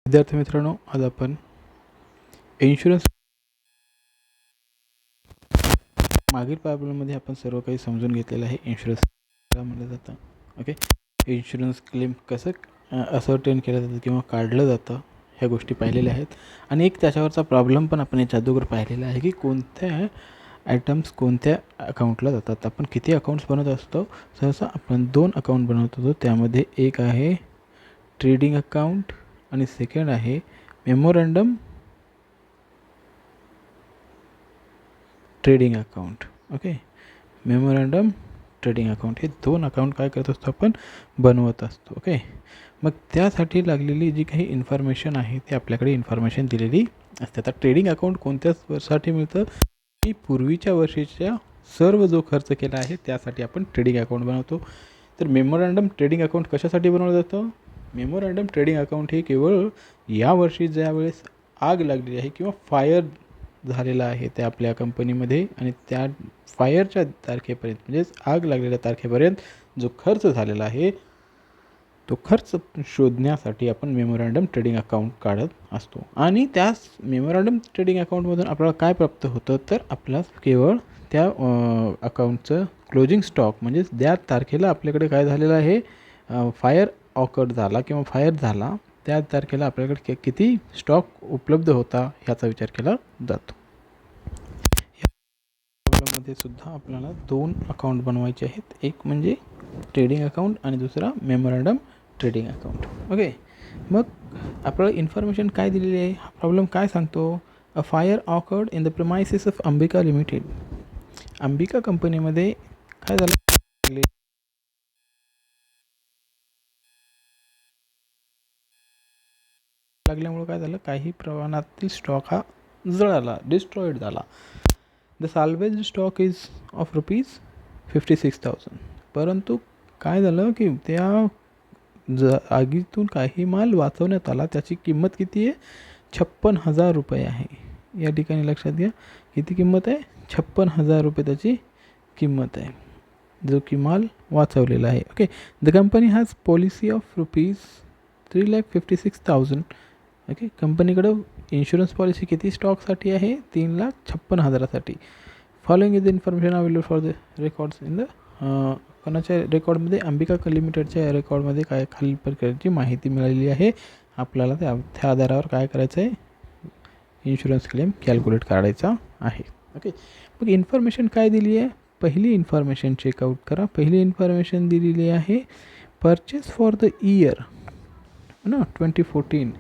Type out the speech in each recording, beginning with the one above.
विद्यार्थी मित्रांनो, आज आपण इन्शुरन्स मागील प्रॉब्लेममध्ये आपण सर्व काही समजून घेतलेलं आहे. इन्शुरन्स काय म्हटलं जातं, ओके. इन्शुरन्स क्लेम कसं असर्टेन केलं जातं किंवा काढलं जातं ह्या गोष्टी पाहिलेल्या आहेत. आणि एक त्याच्यावरचा प्रॉब्लेम पण आपण याच्या अगोदर पाहिलेला आहे की कोणत्या आयटम्स कोणत्या अकाउंटला जातात. आपण किती अकाउंट्स बनवत असतो. सहसा आपण 2 अकाउंट बनवत होतो. त्यामध्ये एक आहे ट्रेडिंग अकाउंट आणि सेकंड आहे memorandum trading account. Okay, memorandum trading account हे 2 अकाउंट काय करत असतो आपण बनवत असतो. ओके, मग त्यासाठी लागलेली जी काही इन्फॉर्मेशन आहे ती आपल्याकडे इन्फॉर्मेशन दिलेली असते. आता ट्रेडिंग अकाउंट कोणत्याच वर्षासाठी मिळतं की पूर्वीच्या वर्षीच्या सर्व जो खर्च केला आहे त्यासाठी आपण ट्रेडिंग अकाउंट बनवतो. तर मेमोरंडम ट्रेडिंग अकाउंट कशासाठी बनवलं जातं. मेमोरंडम ट्रेडिंग अकाउंट हे केवळ यावर्षी ज्यावेळेस आग लागलेली आहे किंवा फायर झालेला आहे त्या आपल्या कंपनीमध्ये आणि त्या फायरच्या तारखेपर्यंत म्हणजेच आग लागलेल्या तारखेपर्यंत जो खर्च झालेला आहे तो खर्च शोधण्यासाठी आपण मेमोरंडम ट्रेडिंग अकाउंट काढत असतो. आणि त्याच मेमोरंडम ट्रेडिंग अकाउंटमधून आपल्याला काय प्राप्त होतं तर आपल्याला केवळ त्या अकाउंटचं क्लोजिंग स्टॉक म्हणजेच त्या तारखेला आपल्याकडे काय झालेलं आहे फायर ऑकर्ड झाला किंवा फायर झाला त्या तारखेला आपल्याकडे किती स्टॉक उपलब्ध होता ह्याचा विचार केला जातो. मध्ये सुद्धा आपल्याला 2 अकाउंट बनवायचे आहेत. एक म्हणजे ट्रेडिंग अकाउंट आणि दुसरा मेमोरंडम ट्रेडिंग अकाउंट. ओके, मग आपल्याला इन्फॉर्मेशन काय दिलेली आहे. हा प्रॉब्लेम काय सांगतो. A fire occurred in the premises of Ambika limited. Ambika कंपनीमध्ये काय झालं लागल्यामुळे काय झालं काही प्रमाणातील स्टॉक हा जळाला डिस्ट्रॉईड झाला. The salvage stock is of ₹56,000. परंतु काय झालं की त्या आगीतून काही माल वाचवण्यात आला. त्याची किंमत किती आहे ₹56,000 आहे. या ठिकाणी लक्षात घ्या किती किंमत आहे ₹56,000 त्याची किंमत आहे जो की माल वाचवलेला आहे. Okay, the company has policy of ₹3,56,000. Okay, कंपनीकडं इन्शुरन्स पॉलिसी किती स्टॉकसाठी आहे 3,56,000साठी. Following is the information available for the records in the कोणाच्या रेकॉर्डमध्ये अंबिका लिमिटेडच्या रेकॉर्डमध्ये काय खालील प्रकारची माहिती मिळालेली आहे. आपल्याला त्या आधारावर काय करायचं आहे इन्शुरन्स क्लेम कॅल्क्युलेट करायचा आहे. ओके, मग इन्फॉर्मेशन काय दिली आहे. पहिली इन्फॉर्मेशन चेकआउट करा. पहिली इन्फॉर्मेशन दिलेली आहे परचेस फॉर द इयर 2014.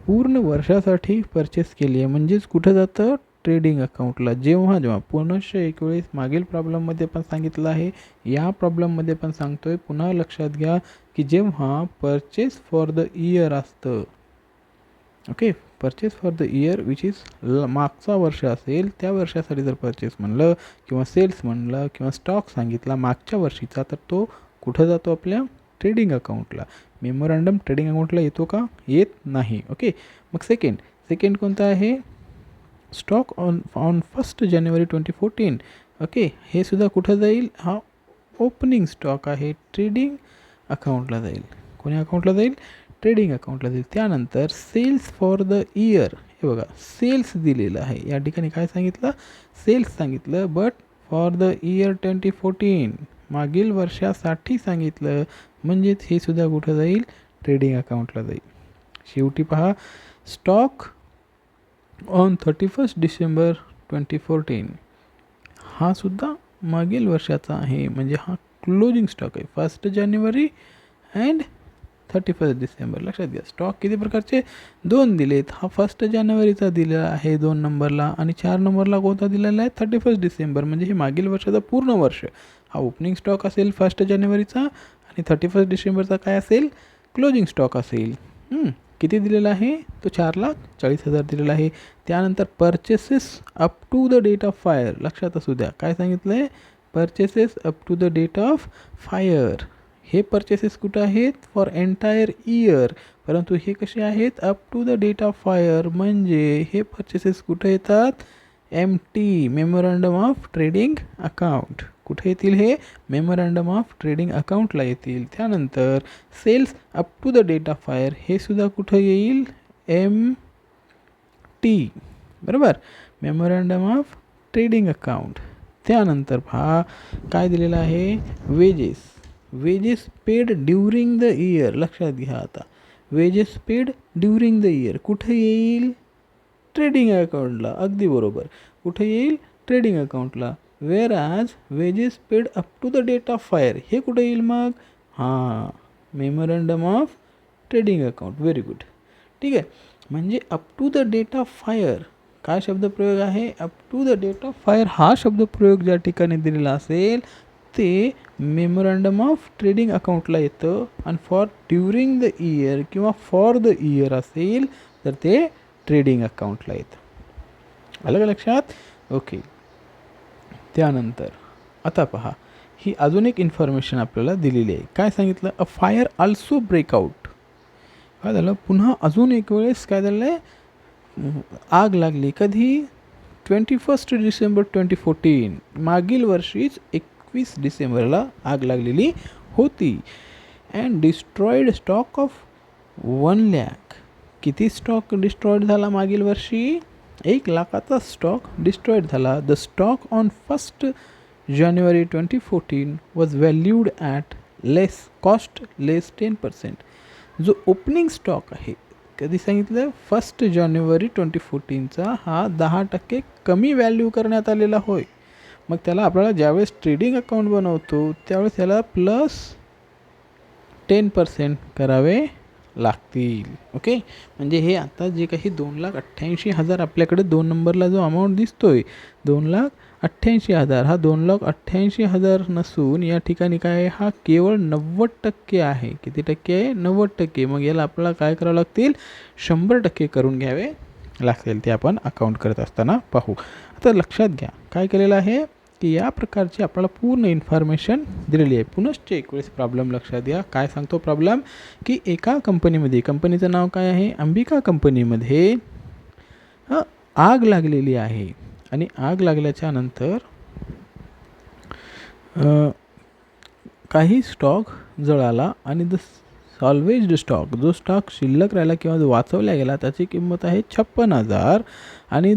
पूर्ण वर्षासाठी परचेस केली आहे म्हणजेच कुठं जातं ट्रेडिंग अकाउंटला. जेव्हा पुनश्च एक वेळेस मागील प्रॉब्लेममध्ये पण सांगितलं आहे या प्रॉब्लेममध्ये पण सांगतोय पुन्हा लक्षात घ्या की जेव्हा परचेस फॉर द इयर असतं. Okay, purchase for the year which is मागचा वर्ष असेल त्या वर्षासाठी जर परचेस म्हणलं किंवा सेल्स म्हणलं किंवा स्टॉक सांगितला मागच्या वर्षीचा तर तो कुठं जातो आपल्या ट्रेडिंग अकाउंटला. मेमोरंडम ट्रेडिंग अकाउंटला येतो का येत नाही. ओके, मग सेकंड कोणता आहे स्टॉक ऑन 1 जानेवारी 2014. ओके, हे सुद्धा कुठं जाईल हा ओपनिंग स्टॉक आहे ट्रेडिंग अकाउंटला जाईल. कोणी अकाउंटला जाईल ट्रेडिंग अकाउंटला जाईल. त्यानंतर सेल्स फॉर द इयर हे बघा सेल्स दिलेलं आहे. या ठिकाणी काय सांगितलं सेल्स सांगितलं बट फॉर द इयर 2014 मागील वर्षासाठी सांगितलं म्हणजेच हे सुद्धा कुठं जाईल ट्रेडिंग अकाउंटला जाईल. शेवटी पहा स्टॉक ऑन 31 डिसेंबर 2014 हा सुद्धा मागील वर्षाचा आहे म्हणजे हा क्लोजिंग स्टॉक आहे 1 जानेवारी अँड 31 डिसेंबर. लक्षात घ्या स्टॉक किती प्रकारचे 2 दिलेत. हा 1 जानेवारीचा दिलेला आहे 2 नंबरला आणि 4 नंबरला कोणता दिलेला आहे 31 डिसेंबर म्हणजे हे मागील वर्षाचा पूर्ण वर्ष. हा ओपनिंग स्टॉक असेल 1 जानेवारीचा आणि 31 डिसेंबरचा काय असेल क्लोजिंग स्टॉक असेल. किती दिलेला आहे तो 4,40,000 दिलेला आहे. त्यानंतर purchases up to the date of fire लक्षात असू द्या काय सांगितलं आहे purchases up to the date of fire. हे परचेसेस कुठं आहेत फॉर एंटायर इयर परंतु हे कसे आहेत up to the date of fire म्हणजे हे परचेसेस कुठे येतात MT memorandum of trading account. कुठे येतील हे मेमोरंडम ऑफ ट्रेडिंग अकाउंटला येतील. त्यानंतर sales up to the date of fire हे सुद्धा कुठं येईल टी, बरोबर, मेमोरँडम ऑफ ट्रेडिंग अकाउंट. त्यानंतर पहा काय दिलेलं आहे, wedges paid during the year. लक्षात घ्या आता, wedges paid during the year कुठे येईल, ट्रेडिंग अकाउंटला. अगदी बरोबर, कुठे येईल, ट्रेडिंग अकाउंटला. Whereas wages paid up to the date of fire हे कुठे येईल मग, हां, memorandum of trading account. Very good. ठीक आहे, म्हणजे up to the date of fire काय शब्दप्रयोग आहे, up to the date of fire हा शब्दप्रयोग ज्या ठिकाणी दिलेला असेल ते मेमोरँडम ऑफ ट्रेडिंग अकाउंटला येतं. आणि फॉर ड्युरिंग द इयर किंवा फॉर द इयर असेल तर ते ट्रेडिंग अकाउंटला येतं. आलं का लक्षात? ओके. त्यानंतर आता पहा, ही अजून एक इन्फॉर्मेशन आपल्याला दिलेली आहे. काय सांगितलं, अ फायर ऑल्सो ब्रेकआउट. काय झालं, पुन्हा अजून एक वेळेस काय झालं आहे, आग लागली. कधी, 21 डिसेंबर 2014, मागील वर्षीच 21 डिसेंबरला आग लागलेली होती. And destroyed stock of 1 lakh. किती स्टॉक डिस्ट्रॉईड झाला मागील वर्षी, 1 लाखाचा स्टॉक डिस्ट्रॉईड झाला. The stock on 1 January 2014 was valued at cost less 10%. जो ओपनिंग स्टॉक आहे, कधी सांगितलं, 1 जानेवारी 2014चा हा 10% कमी व्हॅल्यू करण्यात आलेला होय. मग त्याला आपल्याला ज्यावेळेस ट्रेडिंग अकाउंट बनवतो त्यावेळेस त्याला प्लस 10% करावे लागतील. ओके, म्हणजे हे आता जे काही 2,88,000 आपल्याकडे 2 नंबरला जो अमाऊंट दिसतोय 2,88,000, हा 2,88,000 नसून या ठिकाणी काय आहे, हा केवळ 90% आहे. किती टक्के आहे, 90%. मग याला आपल्याला काय करावं लागतील, 100% करून घ्यावे लागतील. ते आपण अकाउंट करत असताना पाहू. आता लक्षात घ्या काय केलेलं आहे की या प्रकारची आपल्याला पूर्ण इन्फॉर्मेशन दिलेली आहे. पुनश्च एक वेळेस प्रॉब्लेम लक्षात घ्या. काय सांगतो प्रॉब्लेम, की एका कंपनीमध्ये, कंपनीचं नाव काय आहे, अंबिका कंपनीमध्ये आग लागलेली आहे. आणि आग लागल्याच्या नंतर काही स्टॉक जळाला आणि द सॉल्वेज्ड स्टॉक, जो स्टॉक शिल्लक राहिला किंवा जो वाचवला गेला त्याची किंमत आहे 56,000. आणि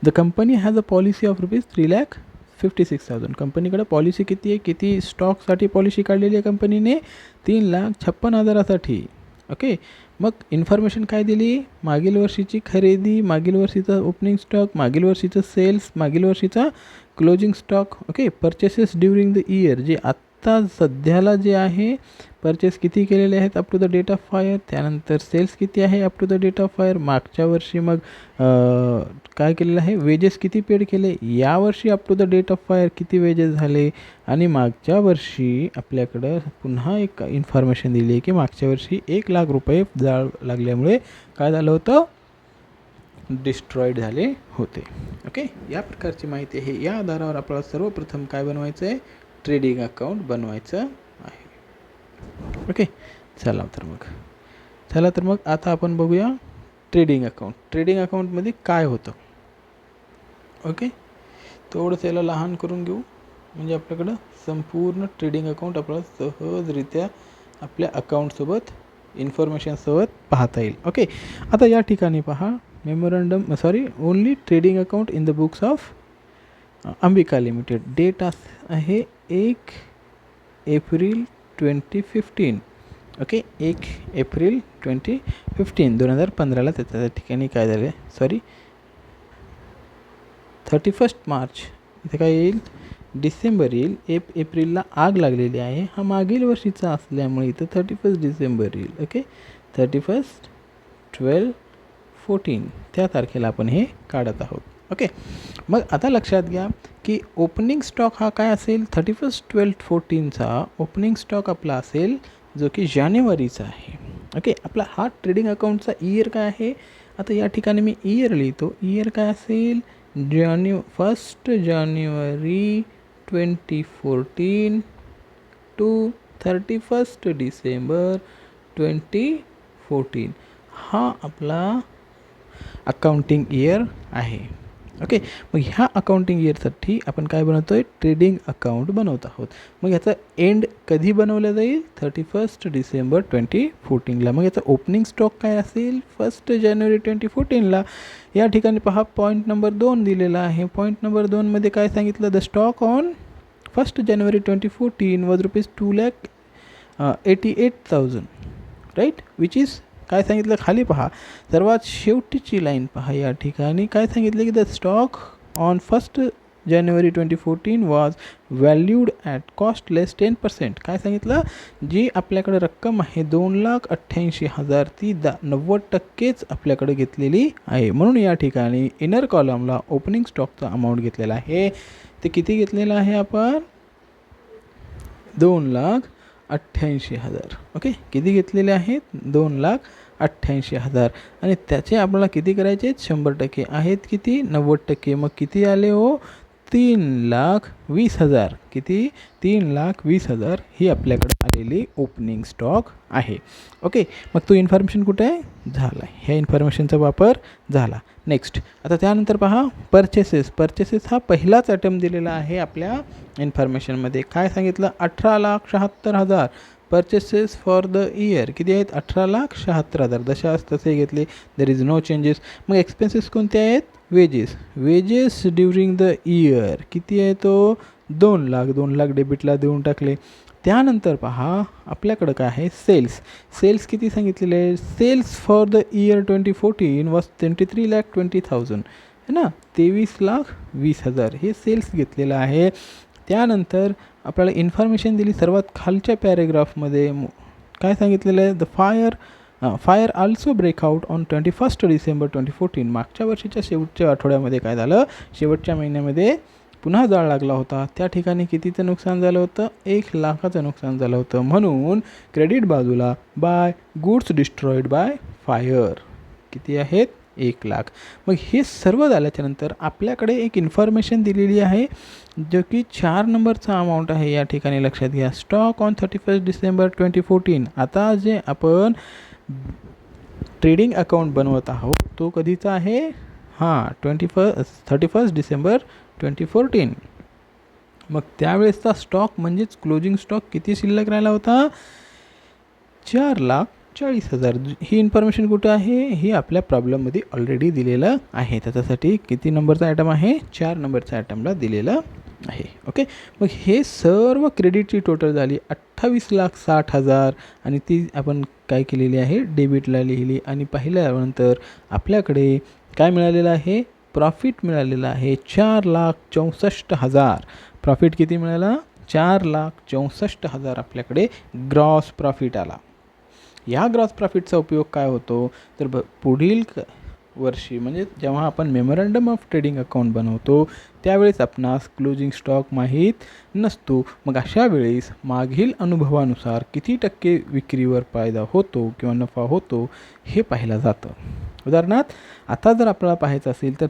the company has a policy of rupees 3,56,000. कंपनीकडे पॉलिसी किती आहे, किती स्टॉकसाठी पॉलिसी काढलेली आहे कंपनीने, 3,56,000साठी. ओके, मग इन्फॉर्मेशन काय दिली, मागील वर्षीची खरेदी, मागील वर्षीचा ओपनिंग स्टॉक, मागील वर्षीचं सेल्स, मागील वर्षीचा closing stock. Okay, purchases during the year, जे आत्ता सध्याला जे आहे परचेस किती केलेले आहेत up to the date of fire. त्यानंतर सेल्स किती आहे up to the date of fire. मागच्या वर्षी मग काय केलेलं आहे, वेजेस किती पेड केले, यावर्षी up to the date of fire किती वेजेस झाले. आणि मागच्या वर्षी आपल्याकडं पुन्हा एक इन्फॉर्मेशन दिली आहे की मागच्या वर्षी 1 लाख रुपये जाळ लागल्यामुळे काय झालं होतं, डिस्ट्रॉईड झाले होते. ओके, या प्रकारची माहिती आहे. या आधारावर आपल्याला सर्वप्रथम काय बनवायचं आहे, ट्रेडिंग अकाउंट बनवायचं आहे. ओके, चला तर मग आता आपण बघूया ट्रेडिंग अकाउंट. ट्रेडिंग अकाउंटमध्ये काय होतं. ओके, थोडंसं याला लहान करून घेऊ म्हणजे आपल्याकडं संपूर्ण ट्रेडिंग अकाउंट आपल्याला सहजरित्या आपल्या अकाउंटसोबत इन्फॉर्मेशनसोबत पाहता येईल. ओके, आता या ठिकाणी पहा, only trading account in the books of Ambika limited. Date आहे 1 एप्रिल 2015. ओके, 1 एप्रिल 2015, 2015ला त्या ठिकाणी काय झालं, 31 मार्च इथे काय येईल, डिसेंबर येईल. एप्रिलला आग लागलेली आहे, हा मागील वर्षीचा असल्यामुळे इथं 31 डिसेंबर येईल. ओके, 31/12/14 त्या तारखेला आपण हे काढत आहोत. ओके, मग आता लक्षात घ्या की ओपनिंग स्टॉक हा काय असेल, 31/12/14चा ओपनिंग स्टॉक आपला असेल जो की जानेवारीचा आहे. ओके, आपला हा ट्रेडिंग अकाउंटचा इयर काय आहे, आता या ठिकाणी मी इयर लिहितो. इयर काय असेल, 1 जानेवारी 2014 टू 31 डिसेंबर 2014 हा आपला अकाउंटिंग इयर आहे. ओके. मग ह्या अकाउंटिंग इयरसाठी आपण काय बनवतो आहे, ट्रेडिंग अकाउंट बनवत आहोत. मग याचा एंड कधी बनवला जाईल, 31 डिसेंबर 2014ला. मग याचा ओपनिंग स्टॉक काय असेल, 1 जानेवारी 2014ला. या ठिकाणी पहा पॉईंट नंबर 2 दिलेला आहे. पॉईंट नंबर 2मध्ये काय सांगितलं, the stock on 1 January 2014 was ₹2,88,000 right, which is काय सांगितलं खाली पहा, सर्वात शेवटीची लाईन पहा. या ठिकाणी काय सांगितलं की the stock on 1 January 2014 was valued at cost less 10%. काय सांगितलं, जी आपल्याकडे रक्कम आहे 2,88,000 ती 90%च आपल्याकडे घेतलेली आहे. म्हणून या ठिकाणी इनर कॉलमला ओपनिंग स्टॉकचा अमाऊंट घेतलेला आहे. ते किती घेतलेलं आहे आपण, 2,88,000. ओके, किती घेतलेले आहेत, 2,88,000. आणि त्याचे आपल्याला किती करायचे आहेत, 100% आहेत किती, 90%. मग किती आले हो, 3,20,000. किती, 3,20,000 ही आपल्याकडे आलेली ओपनिंग स्टॉक आहे. ओके, मग तो इन्फॉर्मेशन कुठे आहे, झाला, ह्या इन्फॉर्मेशनचा वापर झाला. नेक्स्ट, आता त्यानंतर पहा पर्चेसेस. पर्चेसेस हा पहिलाच आयटम दिलेला आहे आपल्या इन्फॉर्मेशनमध्ये. काय सांगितलं, 18,76,000 पर्चेसेस फॉर द इयर. किती आहेत, 18,76,000. दशास तसे घेतले, देर इज नो चेंजेस. मग एक्सपेन्सेस कोणते आहेत, wedges. Wedges during the year किती आहे तो, 2,00,000. 2,00,000 डेबिटला देऊन टाकले. त्यानंतर पहा आपल्याकडं काय आहे, सेल्स. सेल्स किती सांगितलेले आहे, sales for the year 2014 was 23,20,000 है ना, 23,20,000 हे सेल्स घेतलेलं आहे. त्यानंतर आपल्याला इन्फॉर्मेशन दिली सर्वात खालच्या पॅरेग्राफमध्ये. काय सांगितलेलं आहे, the fire also breakout on 21 December 2014. मागच्या वर्षीच्या शेवटच्या आठवड्यामध्ये काय झालं, शेवटच्या महिन्यामध्ये पुन्हा जाळ लागला होता. त्या ठिकाणी कितीचं नुकसान झालं होतं, 1,00,000चं नुकसान झालं होतं. म्हणून क्रेडिट बाजूला by goods destroyed by fire किती आहेत, 1,00,000. मग हे सर्व झाल्याच्यानंतर आपल्याकडे एक इन्फॉर्मेशन दिलेली आहे जो की 4 नंबरचा अमाऊंट आहे. या ठिकाणी लक्षात घ्या, स्टॉक ऑन 31 डिसेंबर 2014. आता जे आपण ट्रेडिंग अकाउंट बनवत आहोत तो कधीचा आहे, हां 31 डिसेंबर 2014. मग त्यावेळेसचा स्टॉक म्हणजेच क्लोजिंग स्टॉक किती शिल्लक राहिला होता, 4,40,000. ही इन्फॉर्मेशन कुठं आहे, ही आपल्या प्रॉब्लेममध्ये ऑलरेडी दिलेलं आहे. त्याच्यासाठी किती नंबरचा आयटम आहे, 4 नंबरच्या आयटमला दिलेलं आहे. ओके, मग हे सर्व क्रेडिटची टोटल झाली 28,60,000 आणि ती आपण काय केलेली आहे, डेबिटला लिहिली. आणि पाहिल्यानंतर आपल्याकडे काय मिळालेलं आहे, प्रॉफिट मिळालेला आहे 4,64,000. प्रॉफिट किती मिळाला, 4,64,000 आपल्याकडे ग्रॉस प्रॉफिट आला. या ग्रॉस प्रॉफिटचा उपयोग काय होतो, तर पुढील वर्षी म्हणजे जेव्हा आपण मेमोरंडम ऑफ ट्रेडिंग अकाउंट बनवतो त्यावेळेस आपणास क्लोजिंग स्टॉक माहीत नसतो. मग अशा वेळेस मागील अनुभवानुसार किती टक्के विक्रीवर फायदा होतो किंवा नफा होतो हे पाहिलं जातं. उदाहरणार्थ आता जर आपल्याला पाहायचं असेल तर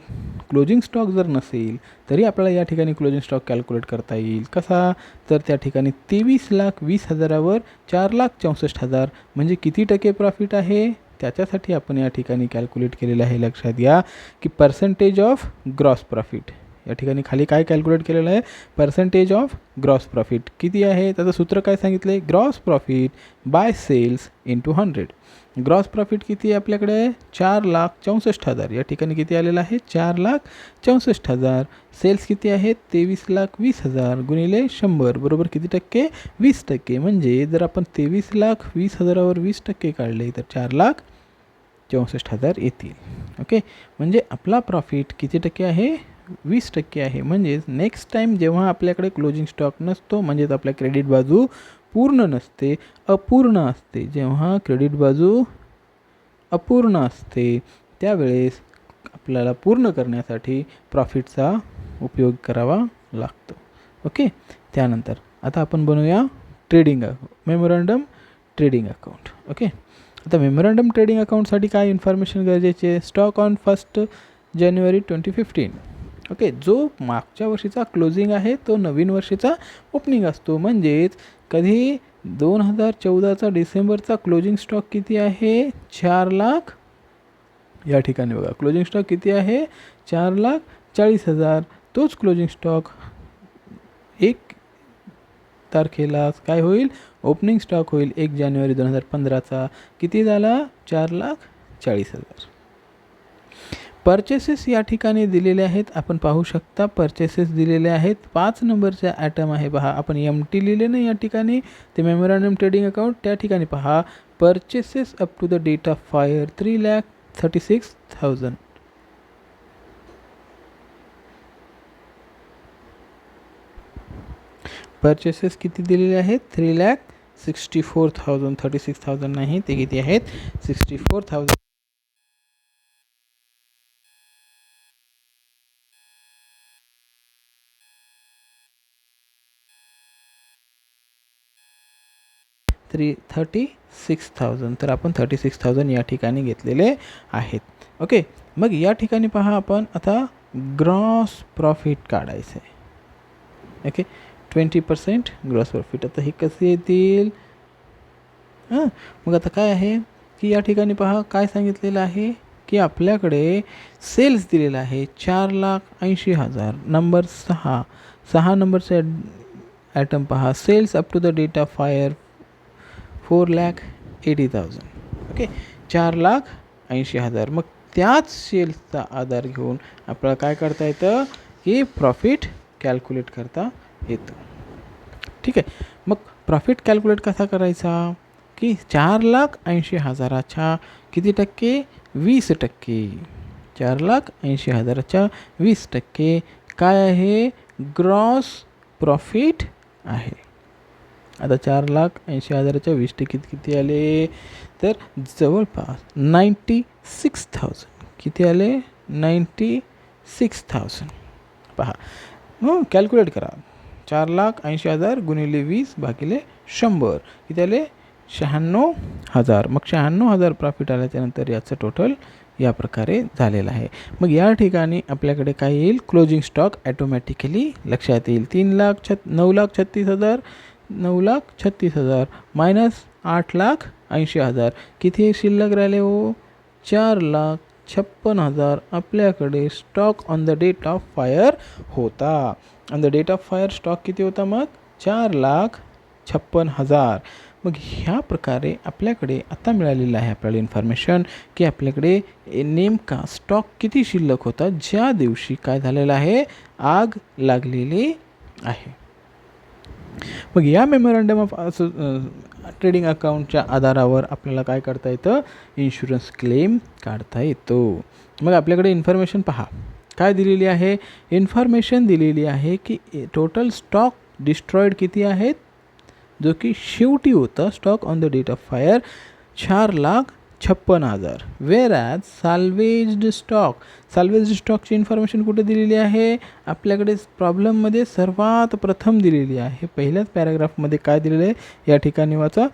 क्लोजिंग स्टॉक जर नसेल तरी आपल्याला या ठिकाणी क्लोजिंग स्टॉक कॅल्क्युलेट करता येईल. कसा, तर त्या ठिकाणी 23,20,000वर 4,64,000 म्हणजे किती टक्के प्रॉफिट आहे, त्याच्यासाठी आपण या ठिकाणी कॅल्क्युलेट केलेलं आहे. लक्षात घ्या की पर्सेंटेज ऑफ ग्रॉस प्रॉफिट. या ठिकाणी खाली काय कॅल्क्युलेट केलेलं आहे, पर्सेंटेज ऑफ ग्रॉस प्रॉफिट किती आहे, त्याचं सूत्र काय सांगितलं आहे, gross profit by cells into 100. Gross profit किती आहे आपल्याकडे, 4,64,000. या ठिकाणी किती आलेलं आहे, 4,64,000. सेल्स किती आहेत, 23,20,000 गुणिले 100 बरोबर किती टक्के, 20%. म्हणजे जर आपण 23,20,000वर 20% काढले तर 4,64,000 येतील. ओके, म्हणजे आपला प्रॉफिट किती टक्के आहे, 20% आहे. म्हणजेच नेक्स्ट टाईम जेव्हा आपल्याकडे क्लोजिंग स्टॉक नसतो म्हणजेच आपल्या क्रेडिट बाजू पूर्ण नसते, अपूर्ण असते, जेव्हा क्रेडिट बाजू अपूर्ण असते त्यावेळेस आपल्याला पूर्ण करण्यासाठी प्रॉफिटचा उपयोग करावा लागतो. ओके, त्यानंतर आता आपण बनवूया trading memorandum trading account. Okay, आता मेमोरंडम ट्रेडिंग अकाउंटसाठी काय इन्फॉर्मेशन गरजेची आहे, स्टॉक ऑन 1 जानेवारी 2015. ओके, जो मागच्या वर्षीचा क्लोजिंग आहे तो नवीन वर्षीचा ओपनिंग असतो. म्हणजेच कधी 2014चा डिसेंबरचा क्लोजिंग स्टॉक किती आहे, 4,00,000. या ठिकाणी बघा क्लोजिंग स्टॉक किती आहे, 4,00,000 40,000. तोच क्लोजिंग स्टॉक 1 तारखेला काय होईल, ओपनिंग स्टॉक होईल 1 जानेवारी 2015चा. किती झाला, 4,40,000. पर्चेसेस या ठिकाणी दिलेले आहेत, आपण पाहू शकता पर्चेसेस दिलेले आहेत. 5 नंबरचा ॲटम आहे पहा, आपण MT लिहिले ना या ठिकाणी, ते मेमोरॅन्डम ट्रेडिंग अकाउंट, त्या ठिकाणी पहा purchases up to the date of fire 3,36,000. Purchases किती दिलेले आहेत, 3,64,000. 36,000 नाही, ते किती आहेत, 64,000. थ्री 36,000. तर आपण 36,000 या ठिकाणी घेतलेले आहेत. ओके, मग या ठिकाणी पहा आपण आता ग्रॉस प्रॉफिट काढायचं आहे. Okay, 20% gross profit. आता हे कसे येतील, मग आता काय आहे की या ठिकाणी पहा काय सांगितलेलं आहे की आपल्याकडे सेल्स दिलेला आहे 4,80,000. नंबर 6 नंबरचा ॲटम पहा, sales up to the date of fire 4,80,000. Okay, 4,80,000. मग त्याच सेल्सचा आधार घेऊन आपल्याला काय करता येतं की प्रॉफिट कॅल्क्युलेट करता येतं. ठीक आहे, मग प्रॉफिट कॅल्क्युलेट कसा करायचा की 4,80,000च्या किती टक्के, 20%. 4,80,000च्या 20% काय आहे, ग्रॉस प्रॉफिट आहे. आता 4,80,000च्या 20% किती आले, तर जवळपास 96,000. किती आले, 96,000. पहा, कॅल्क्युलेट करा, 4,80,000 गुणिले 20 भागिले 100 किती आले, 96,000. मग 96,000 प्रॉफिट आल्याच्यानंतर याचं टोटल या प्रकारे झालेलं आहे. मग या ठिकाणी आपल्याकडे काय येईल, क्लोजिंग स्टॉक ॲटोमॅटिकली लक्षात येईल. 9,36,000 9,36,000 मायनस 8,80,000 किती शिल्लक राहिले हो, 4,56,000 आपल्याकडे stock on the date of fire होता. On the date of fire stock किती होता, मग 4,56,000. मग ह्या प्रकारे आपल्याकडे आता मिळालेलं आहे आपल्याला इन्फॉर्मेशन की आपल्याकडे नेमका स्टॉक किती शिल्लक होता ज्या दिवशी काय झालेलं आहे, आग लागलेली आहे. मग या मेमोरॅन्डम ऑफ ट्रेडिंग अकाउंटच्या आधारावर आपल्याला काय करता येतं, इन्शुरन्स क्लेम काढता येतो. मग आपल्याकडे इन्फॉर्मेशन पहा काय दिलेली आहे, इन्फॉर्मेशन दिलेली आहे की टोटल स्टॉक डिस्ट्रॉयड किती आहेत, जो की शेवटी होता stock on the date of fire 4,56,000. Where as salvaged स्टॉकची इन्फॉर्मेशन कुठे दिलेली आहे, आपल्याकडे प्रॉब्लेममध्ये सर्वात प्रथम दिलेली आहे. पहिल्याच पॅराग्राफमध्ये काय दिलेलं आहे, या ठिकाणी वाचा,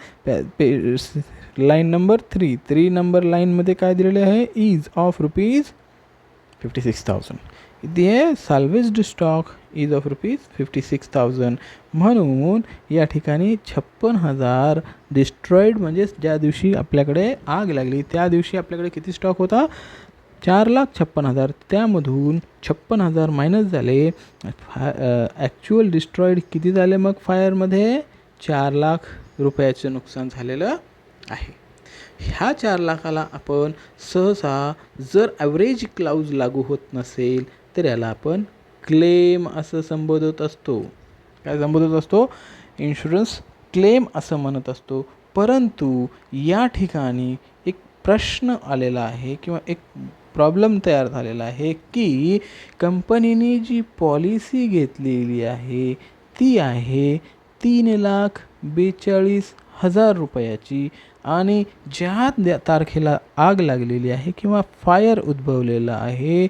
लाईन नंबर 3 नंबर लाईनमध्ये काय दिलेले आहे, इज ऑफ ₹56,000. इथे आहे साल्वेज्ड स्टॉक इज ऑफ ₹56,000. म्हणून या ठिकाणी 56,000 डिस्ट्रॉईड, म्हणजेच ज्या दिवशी आपल्याकडे आग लागली त्या दिवशी आपल्याकडे किती स्टॉक होता, 4,56,000. त्यामधून 56,000 मायनस झाले, ॲक्च्युअल डिस्ट्रॉईड किती झाले, मग फायरमध्ये 4,00,000 रुपयाचं नुकसान झालेलं आहे. ह्या 4,00,000ला आपण सहसा जर ॲव्हरेज क्लाऊज लागू होत नसेल तर याला आपण क्लेम असं संबोधत असतो. काय संबोधत असतो, इन्शुरन्स क्लेम असं म्हणत असतो. परंतु या ठिकाणी एक प्रश्न आलेला आहे किंवा एक प्रॉब्लेम तयार झालेला आहे की कंपनीने जी पॉलिसी घेतलेली आहे ती आहे 3,42,000 रुपयाची आणि ज्या तारखेला आग लागलेली आहे किंवा फायर उद्भवलेला आहे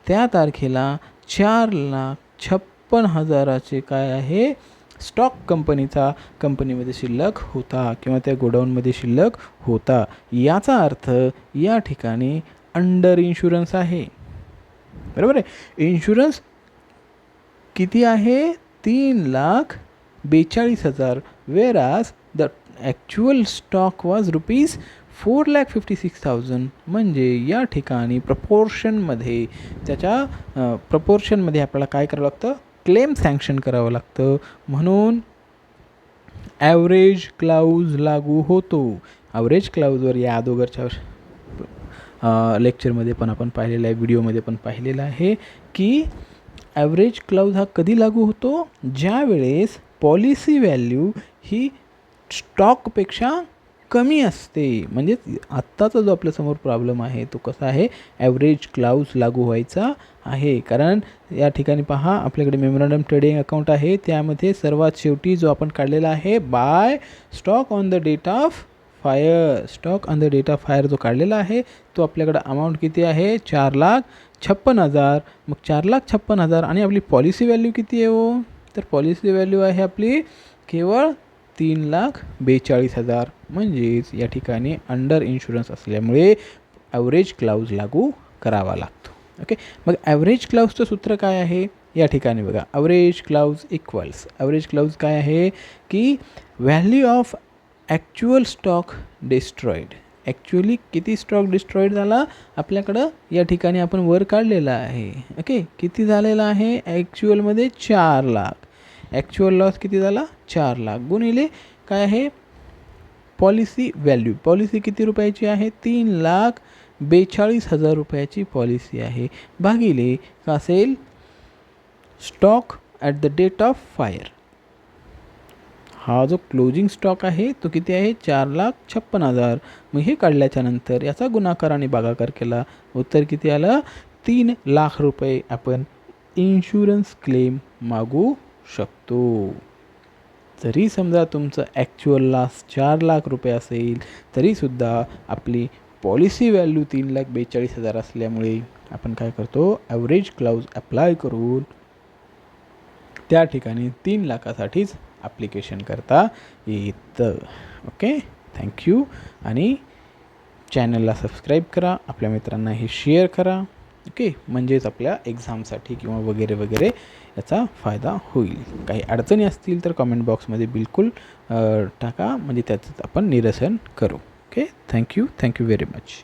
त्या तारखेला 4,56,000चे काय आहे स्टॉक कंपनीमध्ये शिल्लक होता किंवा त्या गोडाऊनमध्ये शिल्लक होता. याचा अर्थ या ठिकाणी अंडर इन्शुरन्स आहे. बरोबर आहे, इन्शुरन्स किती आहे, 3,42,000. Wear as the actual stock was 4,56,000 म्हणजे या ठिकाणी प्रपोर्शनमध्ये त्याच्या प्रपोर्शनमध्ये आपल्याला काय करावं लागतं, क्लेम सँक्शन करावं लागतं. म्हणून ॲव्हरेज क्लाऊज लागू होतो. ॲव्हरेज क्लाऊजवर या अगोदरच्या लेक्चरमध्ये पण आपण पाहिलेलं आहे, व्हिडिओमध्ये पण पाहिलेलं आहे की ॲव्हरेज क्लाऊज हा कधी लागू होतो, ज्या वेळेस पॉलिसी व्हॅल्यू ही स्टॉकपेक्षा कमी असते. म्हणजेच आत्ताचा जो आपल्यासमोर प्रॉब्लेम आहे तो कसा आहे, ॲव्हरेज क्लाऊज लागू व्हायचा आहे. कारण या ठिकाणी पहा, आपल्याकडे मेमोरंडम ट्रेडिंग अकाउंट आहे, त्यामध्ये सर्वात शेवटी जो आपण काढलेला आहे by stock on the date of fire, stock on the date of fire जो काढलेला आहे तो आपल्याकडं अमाऊंट किती आहे, 4,56,000. मग 4,56,000 आणि आपली पॉलिसी व्हॅल्यू किती आहे हो, तर पॉलिसी व्हॅल्यू आहे आपली केवळ 3,42,000. म्हणजेच या ठिकाणी अंडर इन्शुरन्स असल्यामुळे ॲव्हरेज क्लाऊज लागू करावा लागतो. ओके, मग ॲव्हरेज क्लाऊजचं सूत्र काय आहे या ठिकाणी बघा, ॲव्हरेज क्लाऊज इक्वल्स, ॲव्हरेज क्लाऊज काय आहे की value of actual stock destroyed. Actually किती स्टॉक डिस्ट्रॉईड झाला आपल्याकडं या ठिकाणी आपण वर काढलेला आहे. ओके, किती झालेला आहे ॲक्च्युअलमध्ये 4,00,000. ॲक्च्युअल लॉस किती झाला, 4,00,000 गुणिले काय आहे पॉलिसी व्हॅल्यू. पॉलिसी किती रुपयाची आहे, 3,42,000 रुपयाची पॉलिसी आहे, भागिले का असेल stock at the date of fire. हा जो क्लोजिंग स्टॉक आहे तो किती आहे, 4,56,000. मग हे काढल्याच्या नंतर याचा गुणाकार आणि भागाकार केला, उत्तर किती आलं, 3,00,000 रुपये आपण इन्शुरन्स क्लेम मागू शकतो. जरी समजा तुमचं ॲक्च्युअल लॉस 4,00,000 रुपये असेल तरीसुद्धा आपली पॉलिसी व्हॅल्यू 3,42,000 असल्यामुळे आपण काय करतो, ॲव्हरेज क्लाऊज अप्लाय करून त्या ठिकाणी 3,00,000साठीच ॲप्लिकेशन करता येतं. Okay, thank you. आणि चॅनलला सबस्क्राईब करा, आपल्या मित्रांना हे शेअर करा. ओके, म्हणजेच आपल्या एक्झामसाठी किंवा वगैरे वगैरे याचा फायदा होईल. काही अडचणी असतील तर कमेंट बॉक्समध्ये बिलकुल टाका, म्हणजे त्याचं आपण निरसन करू. Okay, thank you very much.